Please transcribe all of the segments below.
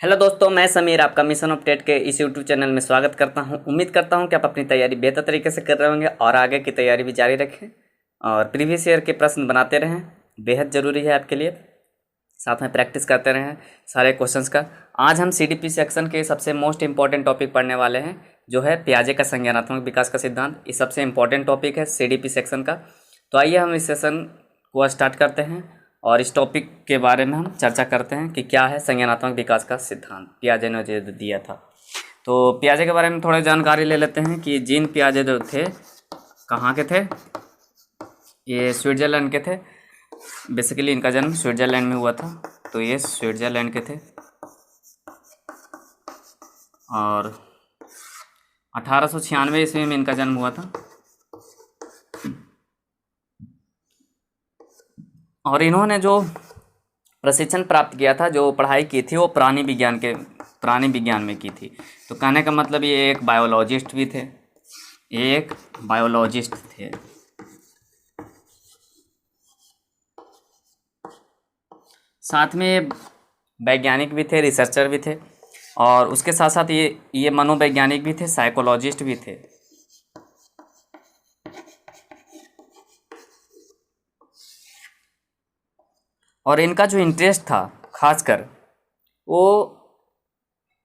Hello दोस्तों, मैं समीर आपका मिशन अपडेट के इस यूट्यूब चैनल में स्वागत करता हूं। उम्मीद करता हूं कि आप अपनी तैयारी बेहतर तरीके से कर रहे होंगे और आगे की तैयारी भी जारी रखें और प्रीवियस ईयर के प्रश्न बनाते रहें। बेहद ज़रूरी है आपके लिए। साथ में प्रैक्टिस करते रहें सारे क्वेश्चंस का। आज हम सीडीपी सेक्शन के सबसे मोस्ट इंपॉर्टेंट टॉपिक पढ़ने वाले हैं, जो है पियाजे का संज्ञानात्मक विकास का सिद्धांत। ये सबसे इंपॉर्टेंट टॉपिक है सीडीपी सेक्शन का। तो आइए हम इस सेशन को स्टार्ट करते हैं और इस टॉपिक के बारे में हम चर्चा करते हैं कि क्या है संज्ञानात्मक विकास का सिद्धांत। पियाजे ने जो दिया था, तो पियाजे के बारे में थोड़ी जानकारी ले लेते हैं कि जीन पियाजे जो थे कहाँ के थे। ये स्विट्ज़रलैंड के थे। बेसिकली इनका जन्म स्विट्ज़रलैंड में हुआ था, तो ये स्विट्ज़रलैंड के थे और 1896 ईस्वी में इनका जन्म हुआ था। और इन्होंने जो प्रशिक्षण प्राप्त किया था, जो पढ़ाई की थी, वो प्राणी विज्ञान में की थी। तो कहने का मतलब ये एक बायोलॉजिस्ट भी थे, एक बायोलॉजिस्ट थे। साथ में वैज्ञानिक भी थे, रिसर्चर भी थे और उसके साथ साथ ये मनोवैज्ञानिक भी थे, साइकोलॉजिस्ट भी थे। और इनका जो इंटरेस्ट था खासकर वो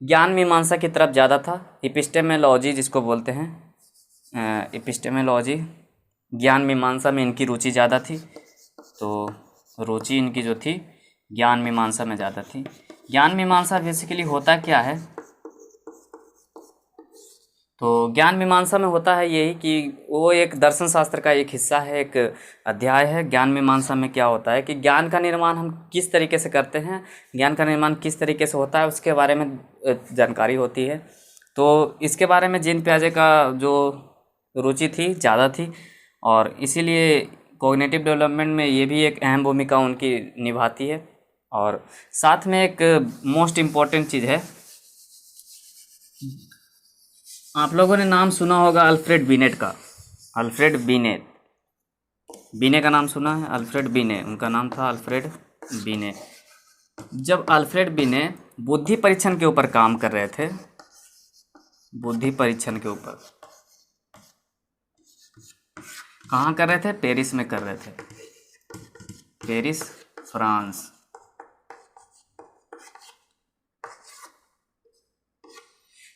ज्ञान मीमांसा की तरफ ज़्यादा था। एपिस्टेमोलॉजी जिसको बोलते हैं, एपिस्टेमोलॉजी, ज्ञान मीमांसा में इनकी रुचि ज़्यादा थी। तो रुचि इनकी जो थी ज्ञान मीमांसा में ज़्यादा थी। ज्ञान मीमांसा बेसिकली होता क्या है? तो ज्ञान मीमांसा में होता है यही कि वो एक दर्शन शास्त्र का एक हिस्सा है, एक अध्याय है। ज्ञान मीमांसा में क्या होता है कि ज्ञान का निर्माण हम किस तरीके से करते हैं, ज्ञान का निर्माण किस तरीके से होता है, उसके बारे में जानकारी होती है। तो इसके बारे में जीन पियाजे का जो रुचि थी ज़्यादा थी और इसीलिए कॉग्निटिव डेवलपमेंट में ये भी एक अहम भूमिका उनकी निभाती है। और साथ में एक मोस्ट इम्पॉर्टेंट चीज़ है, आप लोगों ने नाम सुना होगा अल्फ्रेड बिनेट का। अल्फ्रेड बिनेट, बिने का नाम सुना है? अल्फ्रेड बिने, उनका नाम था अल्फ्रेड बिने। जब अल्फ्रेड बिने बुद्धि परीक्षण के ऊपर काम कर रहे थे, बुद्धि परीक्षण के ऊपर कहाँ कर रहे थे? पेरिस में कर रहे थे, पेरिस फ्रांस।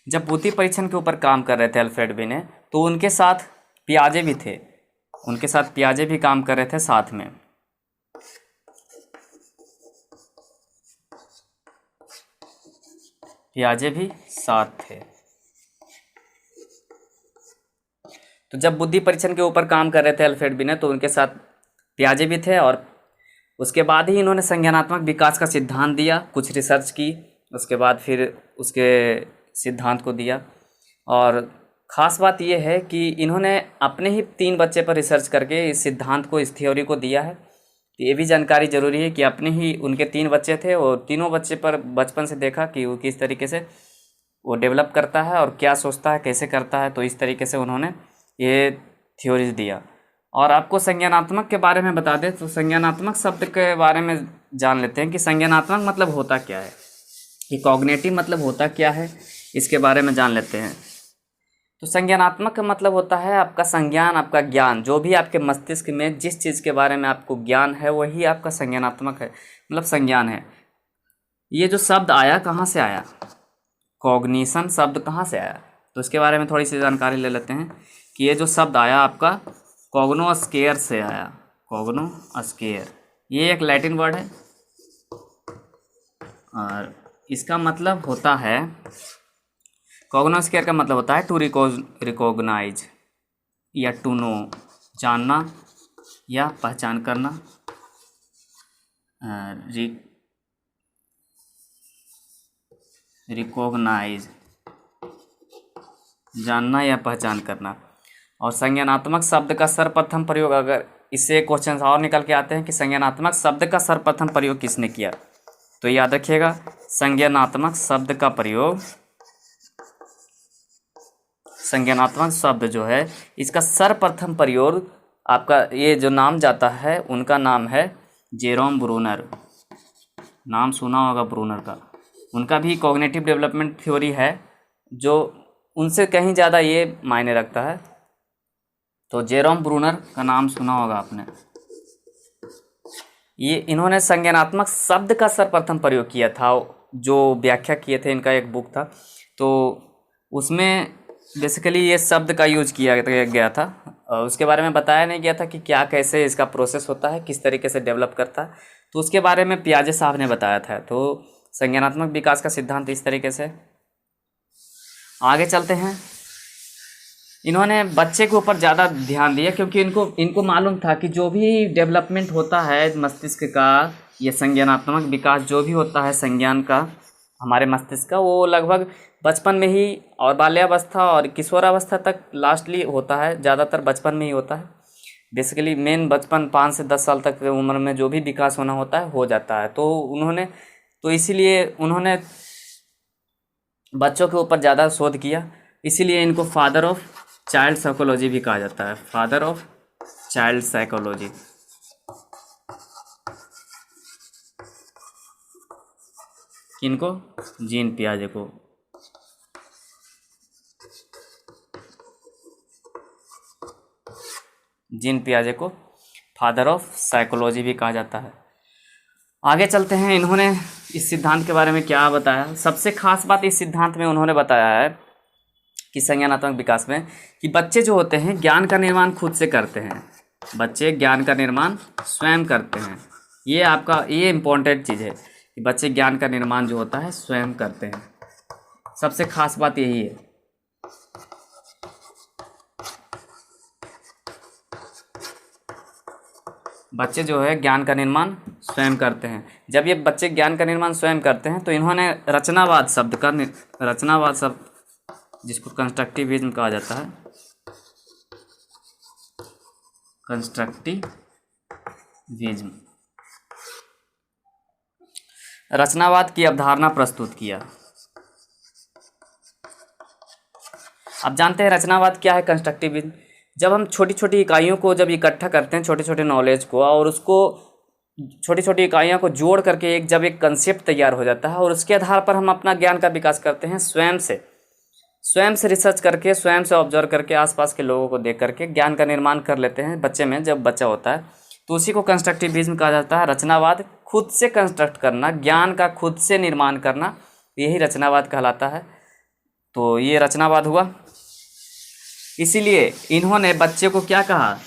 जब बुद्धि परीक्षण के ऊपर काम कर रहे थे अल्फ्रेड बिने, तो उनके साथ पियाजे भी थे, उनके साथ पियाजे भी काम कर रहे थे साथ में। पियाजे भी साथ थे। तो जब बुद्धि परीक्षण के ऊपर काम कर रहे थे अल्फ्रेड बिने, तो उनके साथ पियाजे भी थे और उसके बाद ही इन्होंने संज्ञानात्मक विकास का सिद्धांत दिया। कुछ रिसर्च की, उसके बाद फिर उसके सिद्धांत को दिया। और ख़ास बात यह है कि इन्होंने अपने ही 3 बच्चे पर रिसर्च करके इस सिद्धांत को, इस थ्योरी को दिया है। तो ये भी जानकारी ज़रूरी है कि अपने ही उनके 3 बच्चे थे और तीनों बच्चे पर बचपन से देखा कि वो किस तरीके से वो डेवलप करता है और क्या सोचता है, कैसे करता है। तो इस तरीके से उन्होंने ये थ्योरीज दिया। और आपको संज्ञानात्मक के बारे में बता दें तो संज्ञानात्मक शब्द के बारे में जान लेते हैं कि संज्ञानात्मक मतलब होता क्या है, कि कॉग्निटिव मतलब होता क्या है, इसके बारे में जान लेते हैं। तो संज्ञानात्मक का मतलब होता है आपका संज्ञान, आपका ज्ञान, जो भी आपके मस्तिष्क में जिस चीज़ के बारे में आपको ज्ञान है वही आपका संज्ञानात्मक है, मतलब संज्ञान है। ये जो शब्द आया कहाँ से आया? कॉग्निशन शब्द कहाँ से आया? तो इसके बारे में थोड़ी सी जानकारी ले लेते हैं कि ये जो शब्द आया आपका कॉग्नोस्केयर से आया। कॉग्नोस्केयर ये एक लैटिन वर्ड है और इसका मतलब होता है, कॉग्नोस्केयर का मतलब होता है टू रिकॉग्नाइज या टू नो, जानना या पहचान करना। रिकॉग्नाइज, जानना या पहचान करना। और संज्ञानात्मक शब्द का सर्वप्रथम प्रयोग, अगर इससे क्वेश्चन और निकल के आते हैं कि संज्ञानात्मक शब्द का सर्वप्रथम प्रयोग किसने किया, तो याद रखिएगा संज्ञानात्मक शब्द का प्रयोग, संज्ञानात्मक शब्द जो है इसका सर्वप्रथम प्रयोग आपका ये जो नाम जाता है उनका नाम है जेरोम ब्रूनर। नाम सुना होगा ब्रूनर का। उनका भी कॉग्निटिव डेवलपमेंट थ्योरी है जो उनसे कहीं ज़्यादा ये मायने रखता है। तो जेरोम ब्रूनर का नाम सुना होगा आपने। ये इन्होंने संज्ञानात्मक शब्द का सर्वप्रथम प्रयोग किया था, जो व्याख्या किए थे, इनका एक बुक था। तो उसमें बेसिकली ये शब्द का यूज किया गया था और उसके बारे में बताया नहीं गया था कि क्या कैसे इसका प्रोसेस होता है, किस तरीके से डेवलप करता है। तो उसके बारे में पियाजे साहब ने बताया था। तो संज्ञानात्मक विकास का सिद्धांत इस तरीके से। आगे चलते हैं। इन्होंने बच्चे के ऊपर ज़्यादा ध्यान दिया क्योंकि इनको मालूम था कि जो भी डेवलपमेंट होता है मस्तिष्क का, ये संज्ञानात्मक विकास जो भी होता है संज्ञान का हमारे मस्तिष्क का, वो लगभग बचपन में ही और बाल्यावस्था और किशोरावस्था तक लास्टली होता है। ज़्यादातर बचपन में ही होता है। बेसिकली मेन बचपन 5 से 10 साल तक की उम्र में जो भी विकास होना होता है हो जाता है। तो इसीलिए उन्होंने बच्चों के ऊपर ज़्यादा शोध किया। इसीलिए इनको फादर ऑफ चाइल्ड साइकोलॉजी भी कहा जाता है। Father of child psychology. किनको? जीन पियाजे को। जीन पियाजे को फादर ऑफ साइकोलॉजी भी कहा जाता है। आगे चलते हैं। इन्होंने इस सिद्धांत के बारे में क्या बताया? सबसे खास बात इस सिद्धांत में उन्होंने बताया है कि संज्ञानात्मक विकास में कि बच्चे जो होते हैं ज्ञान का निर्माण खुद से करते हैं। बच्चे ज्ञान का निर्माण स्वयं करते हैं। ये इम्पोर्टेंट चीज़ है कि बच्चे ज्ञान का निर्माण जो होता है स्वयं करते हैं। सबसे खास बात यही है। बच्चे जो है ज्ञान का निर्माण स्वयं करते हैं। जब ये बच्चे ज्ञान का निर्माण स्वयं करते हैं तो इन्होंने रचनावाद शब्द जिसको कंस्ट्रक्टिविज्म कहा जाता है, कंस्ट्रक्टिविज्म, रचनावाद की अवधारणा प्रस्तुत किया। आप जानते हैं रचनावाद क्या है? कंस्ट्रक्टिविज्म, जब हम छोटी छोटी इकाइयों को जब इकट्ठा करते हैं, छोटे छोटे नॉलेज को, और उसको छोटी छोटी इकाइयों को जोड़ करके जब एक कंसेप्ट तैयार हो जाता है और उसके आधार पर हम अपना ज्ञान का विकास करते हैं। स्वयं से रिसर्च करके, स्वयं से ऑब्जर्व करके, आसपास के लोगों को देख करके ज्ञान का निर्माण कर लेते हैं बच्चे में। जब बच्चा होता है तो उसी को कंस्ट्रक्टिविज्म कहा जाता है। रचनावाद, खुद से कंस्ट्रक्ट करना, ज्ञान का खुद से निर्माण करना, यही रचनावाद कहलाता है। तो ये रचनावाद हुआ। इसीलिए इन्होंने बच्चे को क्या कहा?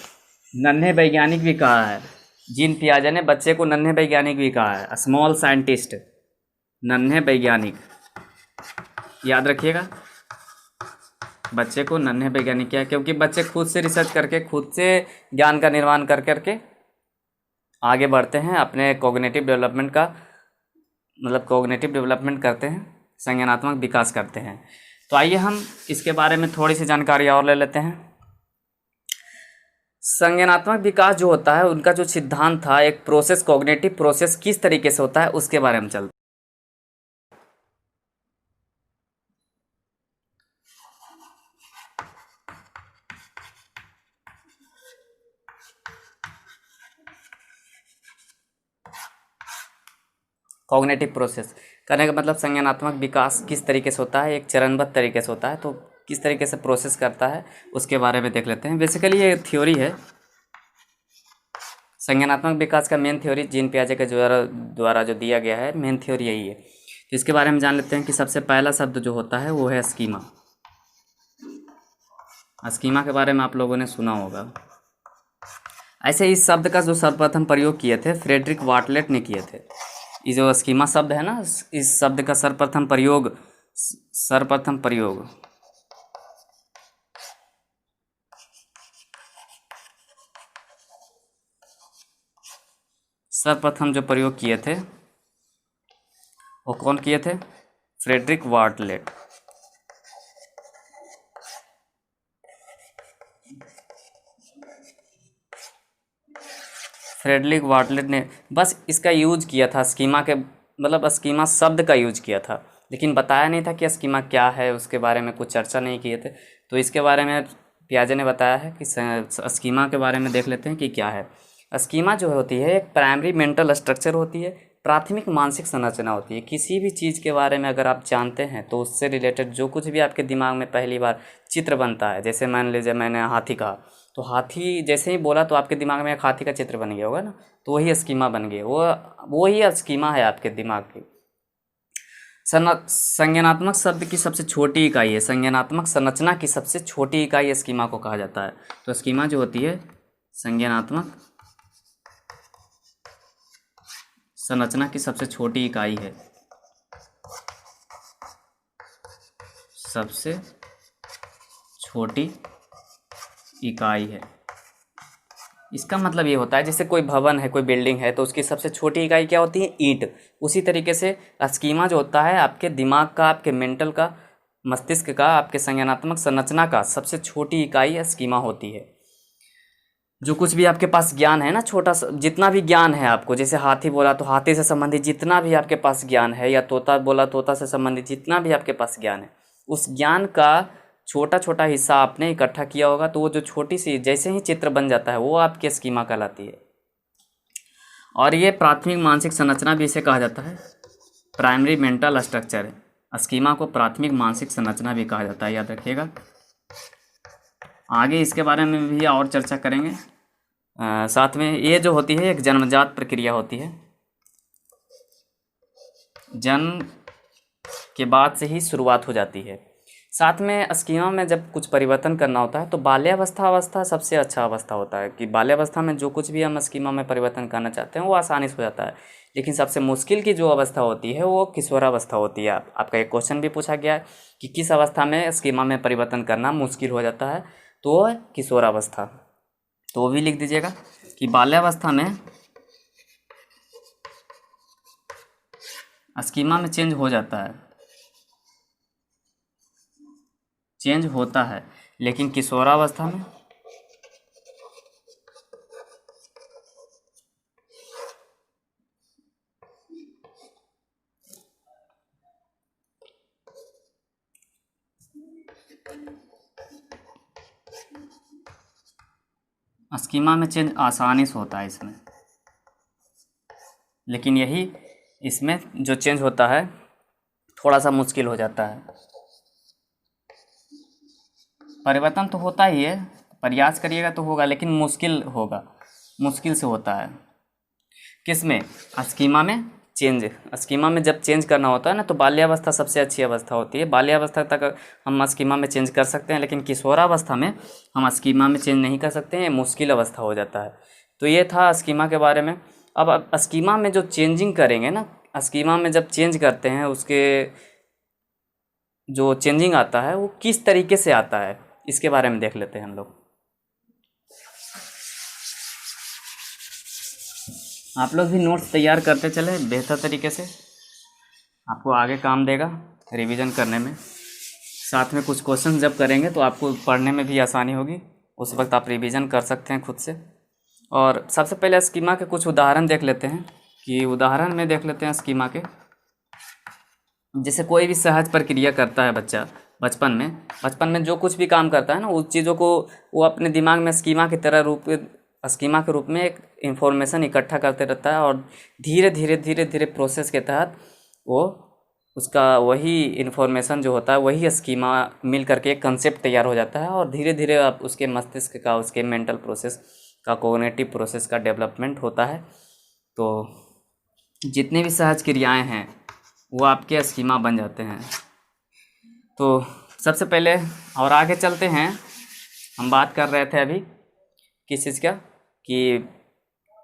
नन्हे वैज्ञानिक भी कहा है। जीन पियाजे ने बच्चे को नन्हे वैज्ञानिक भी कहा है, स्मॉल साइंटिस्ट, नन्हे वैज्ञानिक। याद रखिएगा, बच्चे को नन्हे वैज्ञानिक क्या है? क्योंकि बच्चे खुद से रिसर्च करके, खुद से ज्ञान का निर्माण कर करके आगे बढ़ते हैं, अपने कॉग्निटिव डेवलपमेंट करते हैं, संज्ञानात्मक विकास करते हैं। तो आइए हम इसके बारे में थोड़ी सी जानकारी और ले लेते हैं। संज्ञानात्मक विकास जो होता है, उनका जो सिद्धांत था, एक प्रोसेस, कॉग्निटिव प्रोसेस किस तरीके से होता है उसके बारे में चलते हैं। कॉग्निटिव प्रोसेस करने का मतलब संज्ञानात्मक विकास किस तरीके से होता है, एक चरणबद्ध तरीके से होता है। तो किस तरीके से प्रोसेस करता है उसके बारे में देख लेते हैं। बेसिकली ये थ्योरी है संज्ञानात्मक विकास का। मेन थ्योरी जीन पियाजे के द्वारा जो दिया गया है, मेन थ्योरी यही है। तो इसके बारे में जान लेते हैं कि सबसे पहला शब्द जो होता है वो है स्कीमा। स्कीमा के बारे में आप लोगों ने सुना होगा। ऐसे इस शब्द का जो सर्वप्रथम प्रयोग किए थे फ्रेडरिक बार्टलेट ने किए थे। ये जो स्कीमा शब्द है ना, इस शब्द का सर्वप्रथम जो प्रयोग किए थे वो कौन किए थे? Frederick Bartlett. फ्रेडरिक बार्टलेट ने बस इसका यूज किया था, स्कीमा के मतलब स्कीमा शब्द का यूज किया था, लेकिन बताया नहीं था कि स्कीमा क्या है, उसके बारे में कुछ चर्चा नहीं किए थे। तो इसके बारे में पियाजे ने बताया है कि स्कीमा के बारे में देख लेते हैं कि क्या है। स्कीमा जो होती है एक प्राइमरी मेंटल स्ट्रक्चर होती है। प्राथमिक मानसिक संरचना होती है। किसी भी चीज़ के बारे में अगर आप जानते हैं तो उससे रिलेटेड जो कुछ भी आपके दिमाग में पहली बार चित्र बनता है, जैसे मान लीजिए मैंने हाथी कहा, तो हाथी जैसे ही बोला तो आपके दिमाग में एक हाथी का चित्र बन गया होगा ना, तो वही स्कीमा बन गया, वही स्कीमा है आपके दिमाग की। संज्ञानात्मक शब्द की सबसे छोटी इकाई है, संज्ञानात्मक संरचना की सबसे छोटी इकाई स्कीमा को कहा जाता है। तो स्कीमा जो होती है संज्ञानात्मक संरचना की सबसे छोटी इकाई है, सबसे छोटी इकाई है। इसका मतलब ये होता है जैसे कोई भवन है, कोई बिल्डिंग है, तो उसकी सबसे छोटी इकाई क्या होती है? ईंट। उसी तरीके से स्कीमा जो होता है आपके दिमाग का, आपके मेंटल का, मस्तिष्क का, आपके संज्ञानात्मक संरचना का सबसे छोटी इकाई स्कीमा होती है। जो कुछ भी आपके पास ज्ञान है ना, छोटा सा जितना भी ज्ञान है आपको, जैसे हाथी बोला तो हाथी से संबंधित जितना भी आपके पास ज्ञान है, या तोता बोला तोता से संबंधित जितना भी आपके पास ज्ञान है, उस ज्ञान का छोटा छोटा हिस्सा आपने इकट्ठा किया होगा, तो वो जो छोटी सी जैसे ही चित्र बन जाता है वो आपकी स्कीमा कहलाती है। और ये प्राथमिक मानसिक संरचना भी इसे कहा जाता है, प्राइमरी मेंटल स्ट्रक्चर। स्कीमा को प्राथमिक मानसिक संरचना भी कहा जाता है, याद रखिएगा। आगे इसके बारे में भी और चर्चा करेंगे। साथ में ये जो होती है एक जन्मजात प्रक्रिया होती है, जन्म के बाद से ही शुरुआत हो जाती है। साथ में स्कीमा में जब कुछ परिवर्तन करना होता है तो बाल्यावस्था सबसे अच्छा अवस्था होता है, कि बाल्यावस्था में जो कुछ भी हम स्कीमा में परिवर्तन करना चाहते हैं वो आसानी से हो जाता है। लेकिन सबसे मुश्किल की जो अवस्था होती है वो किशोरावस्था होती है। आपका एक क्वेश्चन भी पूछा गया है कि किस अवस्था में स्कीमा में परिवर्तन करना मुश्किल हो जाता है, तो वो है किशोरावस्था। तो वो भी लिख दीजिएगा कि बाल्यावस्था में स्कीमा में चेंज हो जाता है, चेंज होता है, लेकिन किशोरावस्था में स्कीमा में चेंज आसानी से होता है इसमें, लेकिन यही इसमें जो चेंज होता है थोड़ा सा मुश्किल हो जाता है। परिवर्तन तो होता ही है, प्रयास करिएगा तो होगा, लेकिन मुश्किल होगा, मुश्किल से होता है। किस में? स्कीमा में चेंज। स्कीमा में जब चेंज करना होता है ना, तो बाल्यावस्था सबसे अच्छी अवस्था होती है। बाल्यावस्था तक हम स्कीमा में चेंज कर सकते हैं, लेकिन किशोरावस्था में हम स्कीमा में चेंज नहीं कर सकते हैं, ये मुश्किल अवस्था हो जाता है। तो ये था स्कीमा के बारे में। अब स्कीमा में जो चेंजिंग करेंगे ना, स्कीमा में जब चेंज करते हैं उसके जो चेंजिंग आता है वो किस तरीके से आता है, इसके बारे में देख लेते हैं हम लोग। आप लोग भी नोट्स तैयार करते चले बेहतर तरीके से, आपको आगे काम देगा रिवीजन करने में। साथ में कुछ क्वेश्चन जब करेंगे तो आपको पढ़ने में भी आसानी होगी, उस वक्त आप रिवीजन कर सकते हैं खुद से। और सबसे पहले स्कीमा के कुछ उदाहरण देख लेते हैं, कि उदाहरण में देख लेते हैं स्कीमा के। जैसे कोई भी सहज प्रक्रिया करता है बच्चा बचपन में जो कुछ भी काम करता है ना, उस चीज़ों को वो अपने दिमाग में स्कीमा की तरह स्कीमा के रूप में एक इंफॉर्मेशन इकट्ठा करते रहता है, और धीरे धीरे प्रोसेस के तहत वो उसका वही इन्फॉर्मेशन जो होता है वही स्कीमा मिल करके एक कंसेप्ट तैयार हो जाता है, और धीरे धीरे आप उसके मस्तिष्क का, उसके मेंटल प्रोसेस का, कोग्निटिव प्रोसेस का डेवलपमेंट होता है। तो जितने भी सहज क्रियाएं हैं वो आपके स्कीमा बन जाते हैं। तो सबसे पहले और आगे चलते हैं, हम बात कर रहे थे अभी किस चीज़ का, कि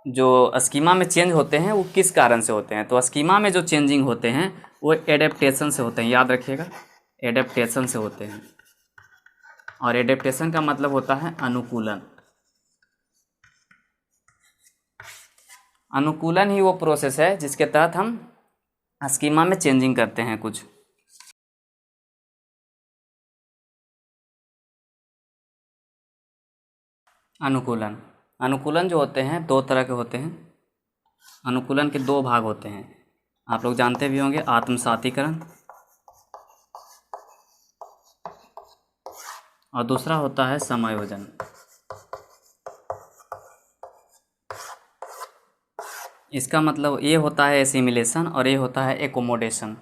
जो स्कीमा में चेंज होते हैं वो किस कारण से होते हैं। तो स्कीमा में जो चेंजिंग होते हैं वो एडेप्टेशन से होते हैं, याद रखिएगा, एडेप्टेशन से होते हैं। और एडेप्टेशन का मतलब होता है अनुकूलन। अनुकूलन ही वो प्रोसेस है जिसके तहत हम स्कीमा में चेंजिंग करते हैं कुछ। अनुकूलन जो होते हैं दो तरह के होते हैं। अनुकूलन के दो भाग होते हैं, आप लोग जानते भी होंगे, आत्मसातीकरण और दूसरा होता है समायोजन। इसका मतलब ये होता है एसिमिलेशन और ये होता है एकोमोडेशन।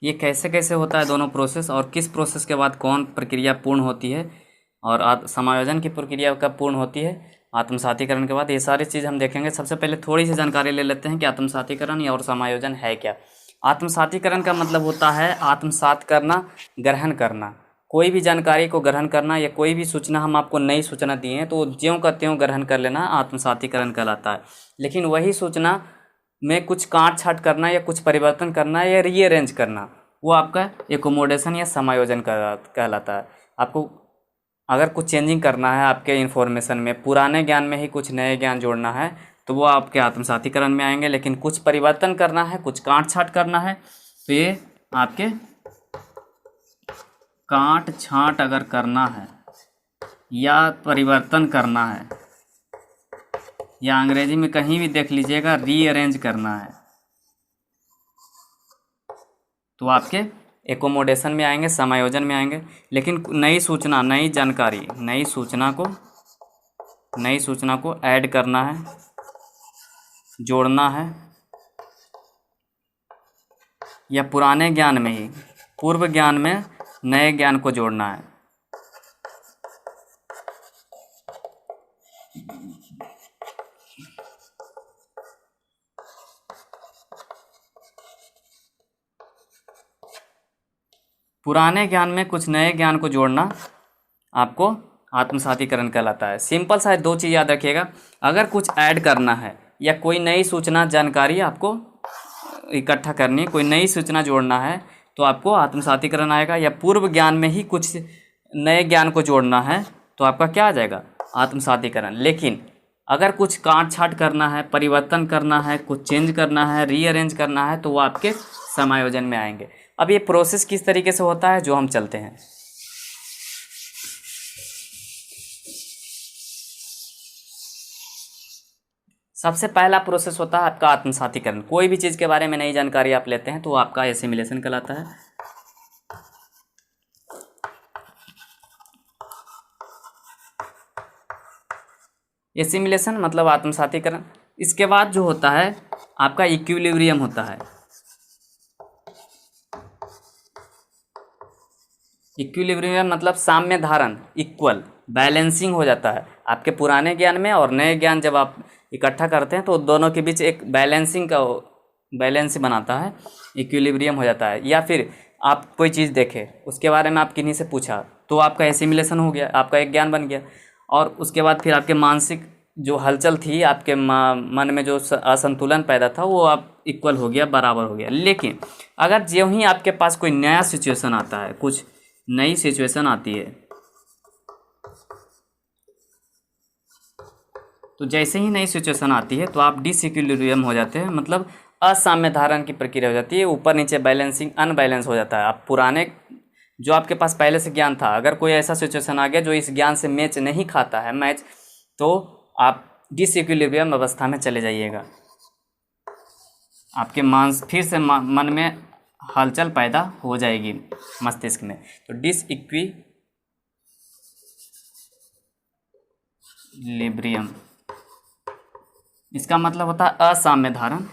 ये कैसे कैसे होता है दोनों प्रोसेस, और किस प्रोसेस के बाद कौन प्रक्रिया पूर्ण होती है, और समायोजन की प्रक्रिया कब पूर्ण होती है आत्मसातीकरण के बाद, ये सारी चीज़ हम देखेंगे। सबसे पहले थोड़ी सी जानकारी ले लेते हैं कि आत्मसातीकरण या और समायोजन है क्या। आत्मसातीकरण का मतलब होता है आत्मसात करना, ग्रहण करना। कोई भी जानकारी को ग्रहण करना या कोई भी सूचना, हम आपको नई सूचना दिए हैं तो ज्यों का त्यों ग्रहण कर लेना आत्मसातीकरण कहलाता है। लेकिन वही सूचना में कुछ काट छाट करना या कुछ परिवर्तन करना या रीअरेंज करना, वो आपका एकोमोडेशन या समायोजन कहलाता है। आपको अगर कुछ चेंजिंग करना है आपके इन्फॉर्मेशन में, पुराने ज्ञान में ही कुछ नए ज्ञान जोड़ना है, तो वो आपके आत्मसातीकरण में आएंगे। लेकिन कुछ परिवर्तन करना है, कुछ काट छाट करना है, तो ये आपके काट छाट अगर करना है या परिवर्तन करना है, या अंग्रेजी में कहीं भी देख लीजिएगा रीअरेंज करना है, तो आपके एकोमोडेशन में आएंगे, समायोजन में आएंगे। लेकिन नई सूचना, नई जानकारी, नई सूचना को ऐड करना है, जोड़ना है, या पुराने ज्ञान में ही, पूर्व ज्ञान में नए ज्ञान को जोड़ना है, पुराने ज्ञान में कुछ नए ज्ञान को जोड़ना आपको आत्मसातीकरण कहलाता है। सिंपल सा 2 चीज़ याद रखिएगा, अगर कुछ ऐड करना है या कोई नई सूचना जानकारी आपको इकट्ठा करनी, कोई नई सूचना जोड़ना है, तो आपको आत्मसातीकरण आएगा। या पूर्व ज्ञान में ही कुछ नए ज्ञान को जोड़ना है, तो आपका क्या आ जाएगा, आत्मसातीकरण। लेकिन अगर कुछ काट छाट करना है, परिवर्तन करना है, कुछ चेंज करना है, रीअरेंज करना है, तो वो आपके समायोजन में आएंगे। अब ये प्रोसेस किस तरीके से होता है, जो हम चलते हैं। सबसे पहला प्रोसेस होता है आपका आत्मसातीकरण। कोई भी चीज़ के बारे में नई जानकारी आप लेते हैं तो आपका एसिमिलेशन कहलाता है। एसिमिलेशन मतलब आत्मसातीकरण। इसके बाद जो होता है आपका इक्विलिब्रियम होता है। इक्विलिब्रियम मतलब साम्य धारण, इक्वल, बैलेंसिंग हो जाता है आपके पुराने ज्ञान में, और नए ज्ञान जब आप इकट्ठा करते हैं तो दोनों के बीच एक बैलेंस बनाता है, इक्विलिब्रियम हो जाता है। या फिर आप कोई चीज़ देखे, उसके बारे में आप किन्हीं से पूछा, तो आपका एसिमिलेशन हो गया, आपका एक ज्ञान बन गया। और उसके बाद फिर आपके मानसिक जो हलचल थी, आपके मन में जो असंतुलन पैदा था, वो आप इक्वल हो गया, बराबर हो गया। लेकिन अगर ज्यों ही आपके पास कोई नया सिचुएशन आता है, कुछ नई सिचुएशन आती है, तो जैसे ही नई सिचुएशन आती है तो आप डिसइक्विलिब्रियम हो जाते हैं, मतलब असाम्य धारण की प्रक्रिया हो जाती है, ऊपर नीचे बैलेंसिंग अनबैलेंस हो जाता है। आप पुराने जो आपके पास पहले से ज्ञान था, अगर कोई ऐसा सिचुएशन आ गया जो इस ज्ञान से मैच नहीं खाता है तो आप डिसइक्विलिब्रियम अवस्था में चले जाइएगा। आपके फिर से मन में हलचल पैदा हो जाएगी मस्तिष्क में, तो डिसइक्विलिब्रियम, इसका मतलब होता है असाम्य धारण।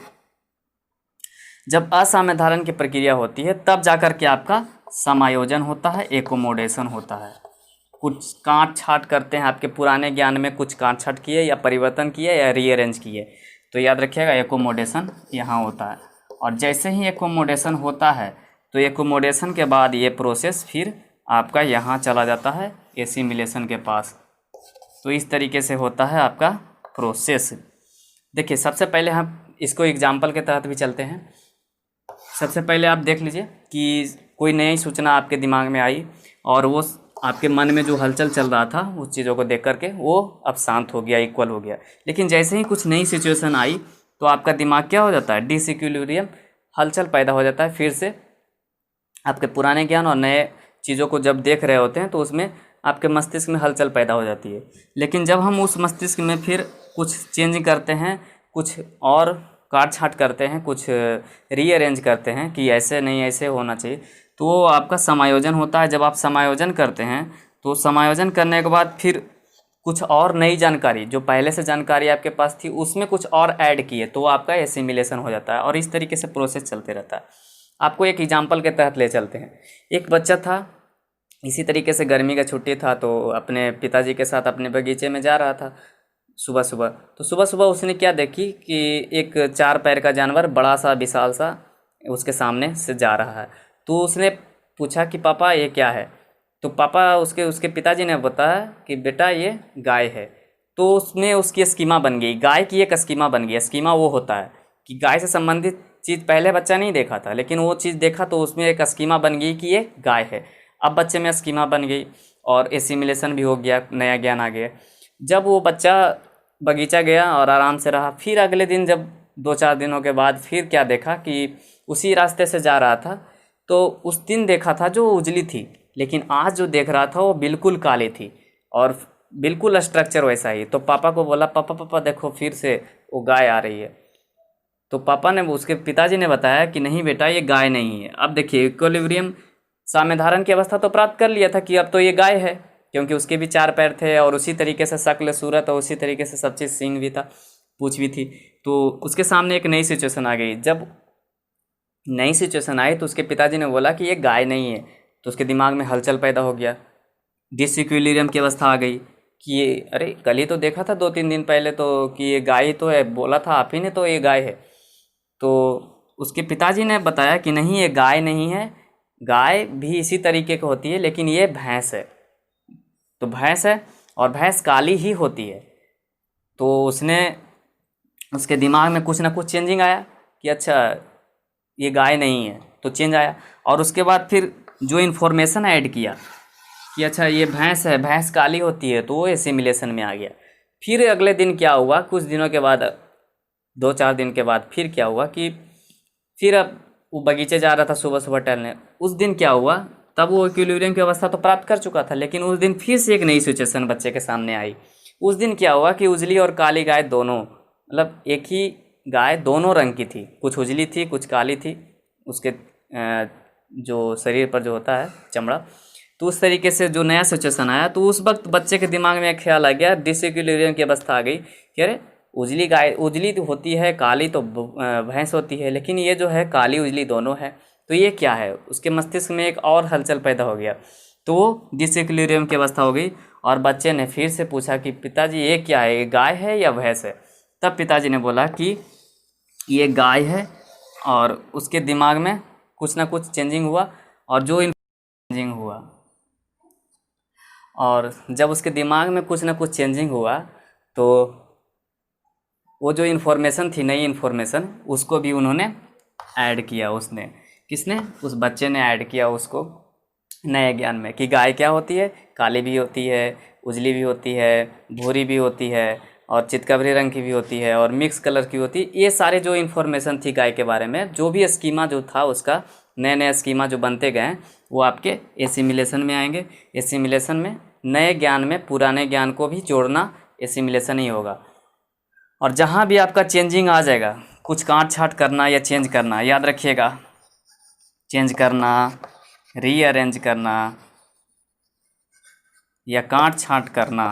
जब असाम्य धारण की प्रक्रिया होती है तब जाकर के आपका समायोजन होता है, एकोमोडेशन होता है। कुछ काट छाट करते हैं आपके पुराने ज्ञान में, कुछ काट छाट किए या परिवर्तन किए या रीअरेंज किए, तो याद रखिएगा एकोमोडेशन यहाँ होता है। और जैसे ही एकोमोडेशन होता है तो एकोमोडेशन के बाद ये प्रोसेस फिर आपका यहाँ चला जाता है एसिमिलेशन के पास। तो इस तरीके से होता है आपका प्रोसेस। देखिए, सबसे पहले हम इसको एग्जाम्पल के तहत भी चलते हैं। सबसे पहले आप देख लीजिए कि कोई नई सूचना आपके दिमाग में आई और वो आपके मन में जो हलचल चल रहा था उस चीज़ों को देख करके वो अब शांत हो गया, इक्वल हो गया। लेकिन जैसे ही कुछ नई सिचुएशन आई तो आपका दिमाग क्या हो जाता है, डिसइक्विलिब्रियम, हलचल पैदा हो जाता है। फिर से आपके पुराने ज्ञान और नए चीज़ों को जब देख रहे होते हैं तो उसमें आपके मस्तिष्क में हलचल पैदा हो जाती है। लेकिन जब हम उस मस्तिष्क में फिर कुछ चेंज करते हैं, कुछ और काट छाँट करते हैं, कुछ रीअरेंज करते हैं कि ऐसे नहीं ऐसे होना चाहिए, तो वो आपका समायोजन होता है। जब आप समायोजन करते हैं तो समायोजन करने के बाद फिर कुछ और नई जानकारी, जो पहले से जानकारी आपके पास थी उसमें कुछ और ऐड किए, तो आपका एसिमिलेशन हो जाता है। और इस तरीके से प्रोसेस चलते रहता है। आपको एक एग्जाम्पल के तहत ले चलते हैं। एक बच्चा था, इसी तरीके से गर्मी का छुट्टी था, तो अपने पिताजी के साथ अपने बगीचे में जा रहा था सुबह सुबह। तो सुबह सुबह उसने क्या देखी कि एक 4 पैर का जानवर बड़ा सा विशाल सा उसके सामने से जा रहा है। तो उसने पूछा कि पापा ये क्या है? तो पापा उसके उसके पिताजी ने बताया कि बेटा ये गाय है। तो उसमें उसकी स्कीमा बन गई, गाय की एक स्कीमा बन गई। स्कीमा वो होता है कि गाय से संबंधित चीज़ पहले बच्चा नहीं देखा था, लेकिन वो चीज़ देखा तो उसमें एक स्कीमा बन गई कि ये गाय है। अब बच्चे में स्कीमा बन गई और एसिमिलेशन भी हो गया, नया ज्ञान आ गया। जब वो बच्चा बगीचा गया और आराम से रहा, फिर अगले दिन जब 2-4 दिनों के बाद फिर क्या देखा कि उसी रास्ते से जा रहा था, तो उस दिन देखा था जो उजली थी, लेकिन आज जो देख रहा था वो बिल्कुल काली थी और बिल्कुल स्ट्रक्चर वैसा ही। तो पापा को बोला, पापा पापा देखो फिर से वो गाय आ रही है। तो पापा ने, उसके पिताजी ने बताया कि नहीं बेटा ये गाय नहीं है। अब देखिए इक्विलिब्रियम, साम्य धारण की अवस्था तो प्राप्त कर लिया था कि अब तो ये गाय है, क्योंकि उसके भी 4 पैर थे और उसी तरीके से शक्ल सूरत और उसी तरीके से सब चीज़, सींग भी था, पूँछ भी थी। तो उसके सामने एक नई सिचुएशन आ गई। जब नई सिचुएशन आई तो उसके पिताजी ने बोला कि ये गाय नहीं है। तो उसके दिमाग में हलचल पैदा हो गया, डिसइक्विलिब्रियम की अवस्था आ गई कि ये अरे कल ही तो देखा था 2-3 दिन पहले तो कि ये गाय ही तो है, बोला था आप ही ने तो ये गाय है। तो उसके पिताजी ने बताया कि नहीं ये गाय नहीं है, गाय भी इसी तरीके की होती है, लेकिन ये भैंस है। तो भैंस है और भैंस काली ही होती है। तो उसके दिमाग में कुछ ना कुछ चेंजिंग आया कि अच्छा ये गाय नहीं है, तो चेंज आया। और उसके बाद फिर जो इन्फॉर्मेशन ऐड किया कि अच्छा ये भैंस है, भैंस काली होती है, तो वो एसिमिलेशन में आ गया। फिर अगले दिन क्या हुआ, कुछ दिनों के बाद, 2-4 दिन के बाद फिर क्या हुआ कि फिर अब वो बगीचे जा रहा था सुबह सुबह टहलने। उस दिन क्या हुआ, तब वो इक्विलिब्रियम की अवस्था तो प्राप्त कर चुका था, लेकिन उस दिन फिर से एक नई सिचुएशन बच्चे के सामने आई। उस दिन क्या हुआ कि उजली और काली गाय दोनों, मतलब एक ही गाय दोनों रंग की थी, कुछ उजली थी कुछ काली थी, उसके जो शरीर पर जो होता है चमड़ा। तो उस तरीके से जो नया सिचुएशन आया, तो उस वक्त बच्चे के दिमाग में एक ख्याल आ गया, डिसइक्विलिब्रियम की अवस्था आ गई कि अरे उजली गाय, उजली तो होती है, काली तो भैंस होती है, लेकिन ये जो है काली उजली दोनों है, तो ये क्या है? उसके मस्तिष्क में एक और हलचल पैदा हो गया। तो वो डिसइक्विलिब्रियम की अवस्था हो गई और बच्चे ने फिर से पूछा कि पिताजी ये क्या है, ये गाय है या भैंस है? तब पिताजी ने बोला कि ये गाय है। और उसके दिमाग में कुछ ना कुछ चेंजिंग हुआ, और जो चेंजिंग हुआ, और जब उसके दिमाग में कुछ ना कुछ चेंजिंग हुआ, तो वो जो इन्फॉर्मेशन थी, नई इन्फॉर्मेशन, उसको भी उन्होंने ऐड किया। उसने, किसने? उस बच्चे ने ऐड किया उसको नए ज्ञान में कि गाय क्या होती है, काली भी होती है, उजली भी होती है, भूरी भी होती है, और चितकबरी रंग की भी होती है, और मिक्स कलर की होती है। ये सारे जो इन्फॉर्मेशन थी गाय के बारे में, जो भी स्कीमा जो था उसका, नए नए स्कीमा जो बनते गए, वो आपके एसिमिलेशन में आएंगे। एसिमिलेशन में नए ज्ञान में पुराने ज्ञान को भी जोड़ना एसिमिलेशन ही होगा। और जहाँ भी आपका चेंजिंग आ जाएगा, कुछ काट छाट करना या चेंज करना, याद रखिएगा, चेंज करना, रीअरेंज करना या काट छाट करना,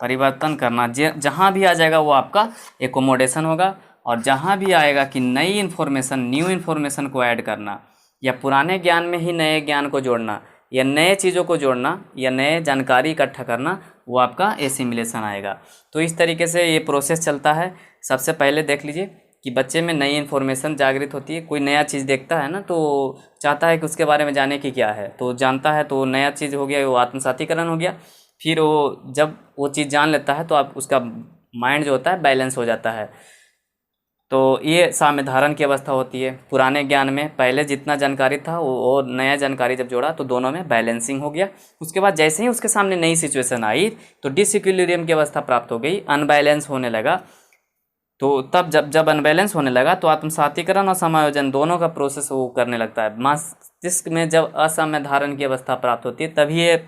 परिवर्तन करना, जहाँ भी आ जाएगा वो आपका एकोमोडेशन होगा। और जहाँ भी आएगा कि नई इन्फॉर्मेशन, न्यू इन्फॉर्मेशन को ऐड करना, या पुराने ज्ञान में ही नए ज्ञान को जोड़ना, या नए चीज़ों को जोड़ना, या नए जानकारी इकट्ठा करना, वो आपका एसिमिलेशन आएगा। तो इस तरीके से ये प्रोसेस चलता है। सबसे पहले देख लीजिए कि बच्चे में नई इन्फॉर्मेशन जागृत होती है। कोई नया चीज़ देखता है ना, तो चाहता है कि उसके बारे में जाने की क्या है, तो जानता है, तो नया चीज़ हो गया, वो आत्मसातीकरण हो गया। फिर वो जब वो चीज़ जान लेता है तो आप उसका माइंड जो होता है बैलेंस हो जाता है। तो ये साम्य धारण की अवस्था होती है। पुराने ज्ञान में पहले जितना जानकारी था वो नया जानकारी जब जोड़ा तो दोनों में बैलेंसिंग हो गया। उसके बाद जैसे ही उसके सामने नई सिचुएशन आई तो डिसइक्विलिब्रियम की अवस्था प्राप्त हो गई, अनबैलेंस होने लगा। तो तब जब अनबैलेंस होने लगा तो आत्मसातीकरण और समायोजन दोनों का प्रोसेस वो करने लगता है। मस्तिष्क में जब असाम्य धारण की अवस्था प्राप्त होती है तभी ये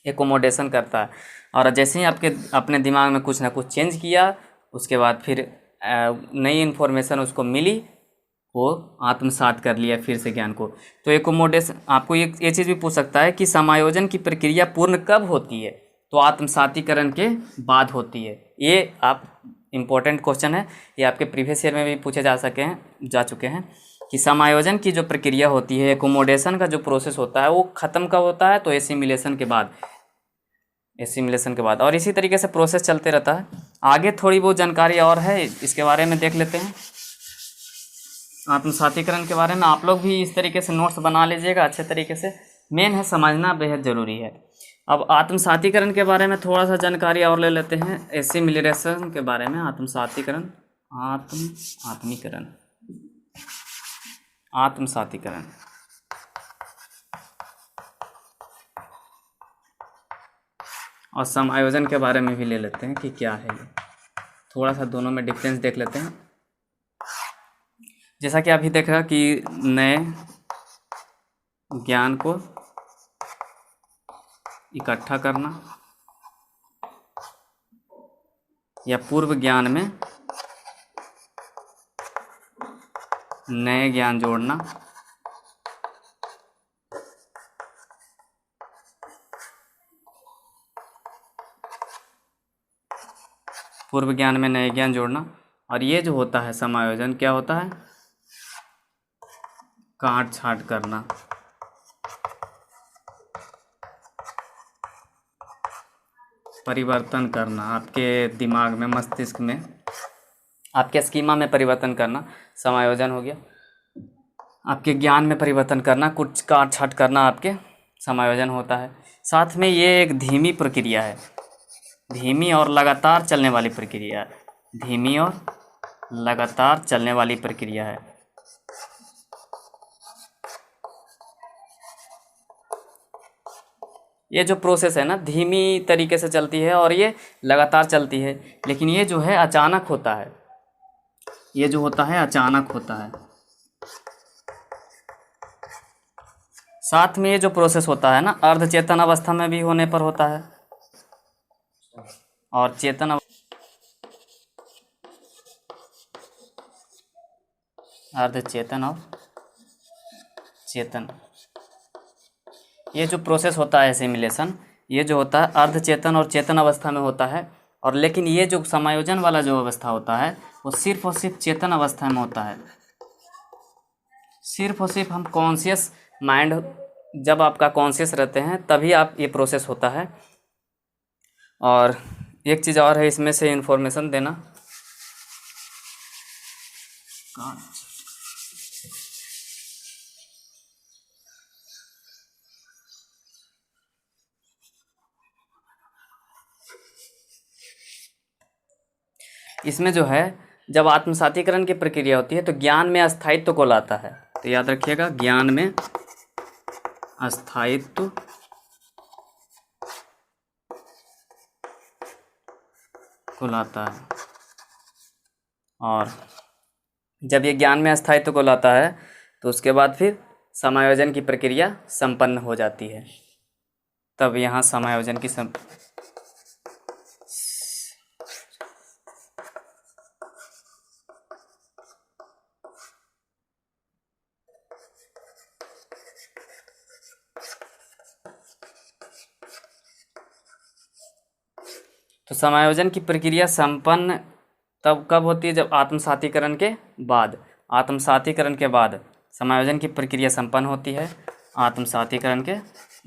एकोमोडेशन करता है। और जैसे ही आपके अपने दिमाग में कुछ ना कुछ चेंज किया उसके बाद फिर नई इन्फॉर्मेशन उसको मिली, वो आत्मसात कर लिया फिर से ज्ञान को। तो एकोमोडेशन, आपको ये चीज़ भी पूछ सकता है कि समायोजन की प्रक्रिया पूर्ण कब होती है, तो आत्मसातीकरण के बाद होती है। ये आप इम्पोर्टेंट क्वेश्चन है, ये आपके प्रीवियस ईयर में भी पूछे जा चुके हैं कि समायोजन की जो प्रक्रिया होती है, एकोमोडेशन का जो प्रोसेस होता है, वो ख़त्म कब होता है, तो एसिमिलेशन के बाद, एसिमिलेशन के बाद। और इसी तरीके से प्रोसेस चलते रहता है। आगे थोड़ी बहुत जानकारी और है, इसके बारे में देख लेते हैं। आत्मसातीकरण के बारे में आप लोग भी इस तरीके से नोट्स बना लीजिएगा अच्छे तरीके से, मेन है समझना बेहद ज़रूरी है। अब आत्मसातीकरण के बारे में थोड़ा सा जानकारी और ले लेते हैं, एसिमिलेशन के बारे में। आत्मसातीकरण, आत्मीकरण, आत्मसातीकरण। और समायोजन के बारे में भी ले लेते हैं कि क्या है ये, थोड़ा सा दोनों में डिफरेंस देख लेते हैं। जैसा कि अभी देख रहा कि नए ज्ञान को इकट्ठा करना या पूर्व ज्ञान में नए ज्ञान जोड़ना, पूर्व ज्ञान में नए ज्ञान जोड़ना। और ये जो होता है समायोजन, क्या होता है, काट छाट करना, परिवर्तन करना, आपके दिमाग में, मस्तिष्क में, आपके स्कीमा में परिवर्तन करना समायोजन हो गया। आपके ज्ञान में परिवर्तन करना, कुछ काट छाट करना, आपके समायोजन होता है। साथ में ये एक धीमी प्रक्रिया है, धीमी और लगातार चलने वाली प्रक्रिया है, धीमी और लगातार चलने वाली प्रक्रिया है। ये जो प्रोसेस है ना, धीमी तरीके से चलती है और ये लगातार चलती है, लेकिन ये जो है अचानक होता है, ये जो होता है अचानक होता है। साथ में ये जो प्रोसेस होता है ना, अर्धचेतन अवस्था में भी होने पर होता है और चेतन अर्धचेतन और चेतन, ये जो प्रोसेस होता है एसिमिलेशन, ये जो होता है अर्धचेतन और चेतन अवस्था में होता है। और लेकिन ये जो समायोजन वाला जो अवस्था होता है, वो सिर्फ और सिर्फ चेतन अवस्था में होता है। सिर्फ और सिर्फ हम कॉन्शियस माइंड, जब आपका कॉन्शियस रहते हैं तभी आप ये प्रोसेस होता है। और एक चीज़ और है इसमें से इन्फॉर्मेशन देना, इसमें जो है, जब आत्मसातीकरण की प्रक्रिया होती है तो ज्ञान में अस्थायित्व को लाता है। तो याद रखिएगा, ज्ञान में अस्थायित्व को लाता है। और जब ये ज्ञान में अस्थायित्व को लाता है तो उसके बाद फिर समायोजन की प्रक्रिया संपन्न हो जाती है। तब यहाँ समायोजन की तो समायोजन की प्रक्रिया संपन्न तब कब होती है, जब आत्मसातीकरण के बाद। आत्मसातीकरण के बाद समायोजन की प्रक्रिया संपन्न होती है, आत्मसातीकरण के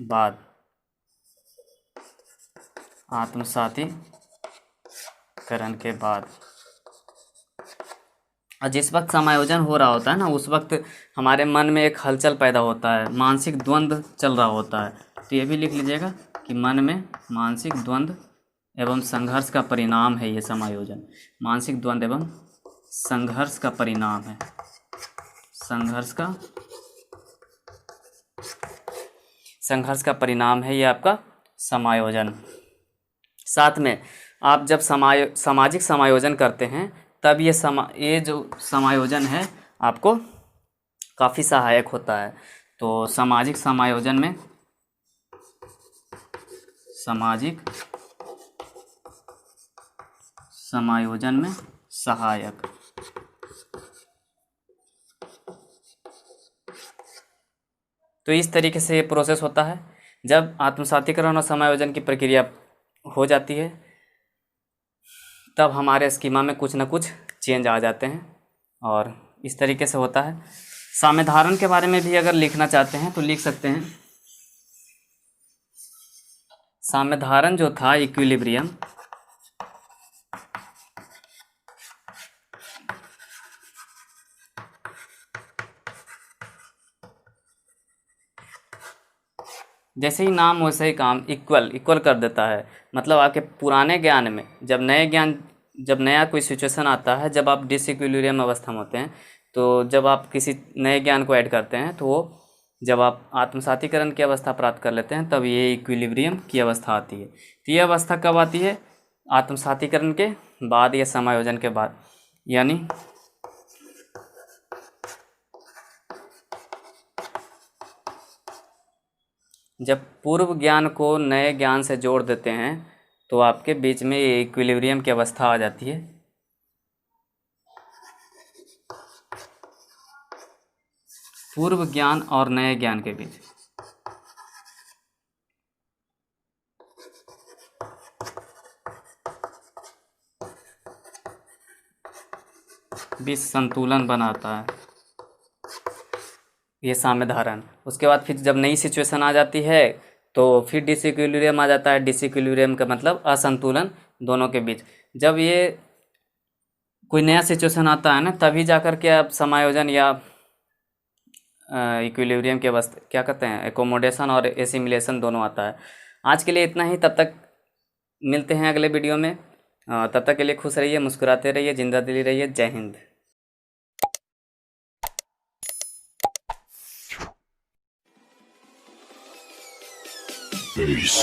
बाद, आत्मसातीकरण के बाद। और जिस वक्त समायोजन हो रहा होता है ना, उस वक्त हमारे मन में एक हलचल पैदा होता है, मानसिक द्वंद्व चल रहा होता है। तो ये भी लिख लीजिएगा कि मन में मानसिक द्वंद्व एवं संघर्ष का परिणाम है ये समायोजन। मानसिक द्वंद्व एवं संघर्ष का परिणाम है, संघर्ष का परिणाम है ये आपका समायोजन। साथ में आप जब सामाजिक समायोजन करते हैं तब ये जो समायोजन है आपको काफ़ी सहायक होता है। तो सामाजिक समायोजन में, समायोजन में सहायक। तो इस तरीके से ये प्रोसेस होता है। जब आत्मसातीकरण और समायोजन की प्रक्रिया हो जाती है तब हमारे स्कीमा में कुछ ना कुछ चेंज आ जाते हैं और इस तरीके से होता है। साम्यधारण के बारे में भी अगर लिखना चाहते हैं तो लिख सकते हैं। साम्यधारण जो था इक्विलिब्रियम, जैसे ही नाम वैसे ही काम, इक्वल कर देता है। मतलब आपके पुराने ज्ञान में जब नया कोई सिचुएशन आता है, जब आप डिसइक्विलिब्रियम अवस्था में होते हैं, तो जब आप किसी नए ज्ञान को ऐड करते हैं तो वो जब आप आत्मसातीकरण की अवस्था प्राप्त कर लेते हैं तब ये इक्विलिब्रियम की अवस्था आती है। तो ये अवस्था कब आती है? आत्मसातीकरण के बाद या समायोजन के बाद। यानी जब पूर्व ज्ञान को नए ज्ञान से जोड़ देते हैं तो आपके बीच में ये इक्विलिब्रियम की अवस्था आ जाती है। पूर्व ज्ञान और नए ज्ञान के बीच संतुलन बनाता है ये साम्यधारण। उसके बाद फिर जब नई सिचुएशन आ जाती है तो फिर डिसइक्विलिब्रियम आ जाता है। डिसइक्विलिब्रियम का मतलब असंतुलन दोनों के बीच। जब ये कोई नया सिचुएशन आता है ना, तभी जाकर के आप समायोजन या इक्विलिब्रियम की अवस्था, क्या कहते हैं, एकोमोडेशन और एसिमिलेशन दोनों आता है। आज के लिए इतना ही। तब तक मिलते हैं अगले वीडियो में। तब तक के लिए खुश रहिए, मुस्कुराते रहिए, जिंदा दिली रहिए। जय हिंद। Peace.